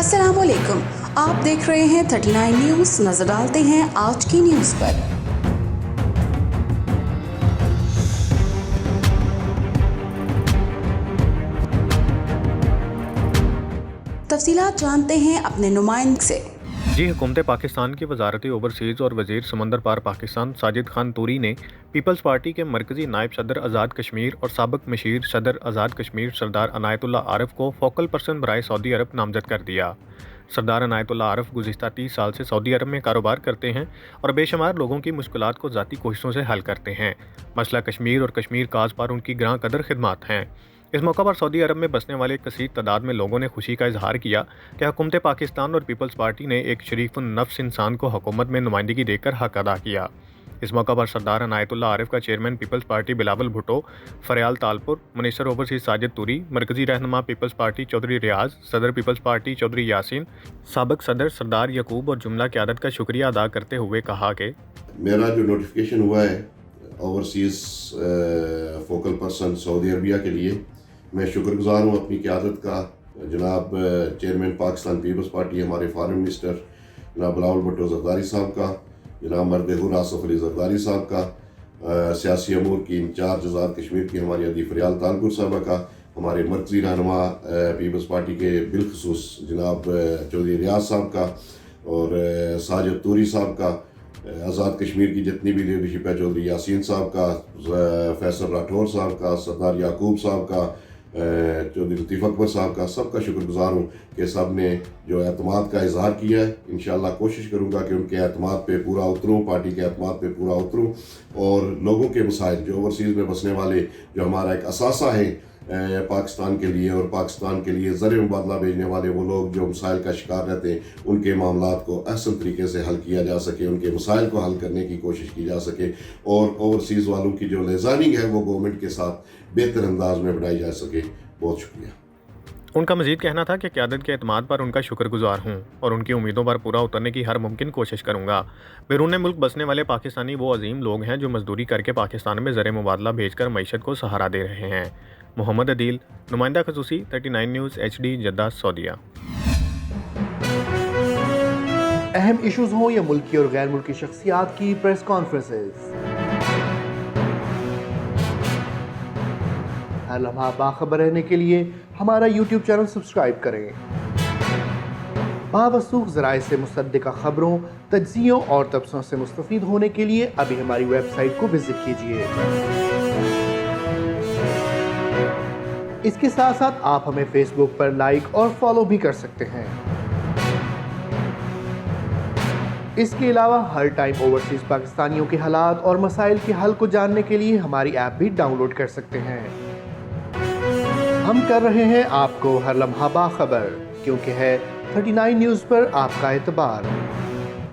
अस्सलाम वालेकुम, आप देख रहे हैं 39 न्यूज़। नजर डालते हैं आज की न्यूज़ पर। तफसीलात जानते हैं अपने नुमाइंदे से। जी हुकूमत पाकिस्तान की वजारती ओवरसीज़ और वज़ीर समंदर पार पाकिस्तान साजिद खान तूरी ने पीपल्स पार्टी के मरकज़ी नायब सदर आज़ाद कश्मीर और साबिक़ मशीर सदर आज़ाद कश्मीर सरदार अनायतुल्ला आरिफ को फोकल पर्सन बराए सऊदी अरब नामज़द कर दिया। सरदार अनायतुल्ला आरिफ गुज़िश्ता 30 साल से सऊदी अरब में कारोबार करते हैं और बेशुमार लोगों की मुश्किलात को ज़ाती कोशिशों से हल करते हैं। मसला कश्मीर और कश्मीर काज पर उनकी ग्रां कदर खिदमात हैं। इस मौका पर सऊदी अरब में बसने वाले कसीर तादाद में लोगों ने खुशी का इजहार किया कि हुकूमत पाकिस्तान और पीपल्स पार्टी ने एक शरीफुन नफ्स इंसान को हुकूमत में नुमाइंदगी देकर हक अदा किया। इस मौका पर सरदार अनायतुल्ला आरिफ का chairman peoples party Bilawal Bhutto, Faryal Talpur, minister overseas Sajid Turi, मरकजी रहनुमा पीपल्स पार्टी चौधरी रियाज, सदर पीपल्स पार्टी चौधरी यासीन, साबिक सदर सरदार यकूब और जुमला क़यादत का शुक्रिया अदा करते हुए कहा कि मेरा जो नोटिफिकेशन हुआ है overseas focal person Saudi Arabia के लिए, मैं शुक्रगुजार हूँ अपनी क़यादत का, जनाब चेयरमैन पाकिस्तान पीपल्स पार्टी हमारे फॉरेन मिनिस्टर जनाब बिलावल भुट्टो ज़रदारी साहब का, जनाब मर्द-ए-हुर आसिफ अली ज़रदारी साहब का, सियासी अमूर की इंचार्ज आज़ाद कश्मीर की हमारी अदी फरयाल तालपुर साहबा का, हमारे मरकज़ी रहनुमा पीपल्स पार्टी के बिलखसूस जनाब चौधरी रियाज साहब का और साजिद तूरी साहब का, आज़ाद कश्मीर की जितनी भी लीडरशिप है चौधरी यासीन साहब का, फैसल राठौर साहब का, सरदार याकूब साहब का, चौधरी लतीफ़ अकबर साहब का, सबका शुक्रगुजार हूँ कि सब ने जो एतमाद का इजहार किया है। इंशाअल्लाह कोशिश करूँगा कि उनके एतमाद पे पूरा उतरूँ, पार्टी के एतमाद पे पूरा उतरूँ और लोगों के मसाइल जो ओवरसीज़ में बसने वाले जो हमारा एक असासा है पाकिस्तान के लिए और पाकिस्तान के लिए ज़र मुबादला भेजने वाले वो लोग जो मसाइल का शिकार रहते हैं, उनके मामलात को अहसन तरीके से हल किया जा सके, उनके मसाइल को हल करने की कोशिश की जा सके और ओवरसीज़ वालों की जो लिज़ानिंग है वो गवर्नमेंट के साथ बेहतर अंदाज में बढ़ाई जा सके। बहुत शुक्रिया। उनका मजीद कहना था कि क़यादत के एतमाद पर उनका शुक्रगुजार हूँ और उनकी उम्मीदों पर पूरा उतरने की हर मुमकिन कोशिश करूँगा। बैरून मुल्क बसने वाले पाकिस्तानी वो अजीम लोग हैं जो मजदूरी करके पाकिस्तान में ज़र मुबादला भेजकर मईशत को सहारा दे रहे हैं। मोहम्मद अदील, नुमाइंदा खसूसी 39 न्यूज़ HD जद्दा सऊदीया। अहम इशूज़ हों या मुल्की और गैर मुल्की शख्सियात की प्रेस कॉन्फ्रेंसेस, हर लम्हा बाखबर रहने के लिए हमारा YouTube चैनल सब्सक्राइब करें। बावसूख ज़राए से मुसद्दिक़ा ख़बरों, तज्ज़ियों और तबसरों से मुस्तफ़ीद होने के लिए अभी हमारी वेबसाइट को विज़िट कीजिए। इसके साथ साथ आप हमें फेसबुक पर लाइक और फॉलो भी कर सकते हैं। इसके अलावा हर टाइम ओवरसीज़ पाकिस्तानियों के हालात और मसाइल के हल को जानने के लिए हमारी ऐप भी डाउनलोड कर सकते हैं। हम कर रहे हैं आपको हर लम्हा बाखबर, क्योंकि है 39 न्यूज़ पर आपका एतबार।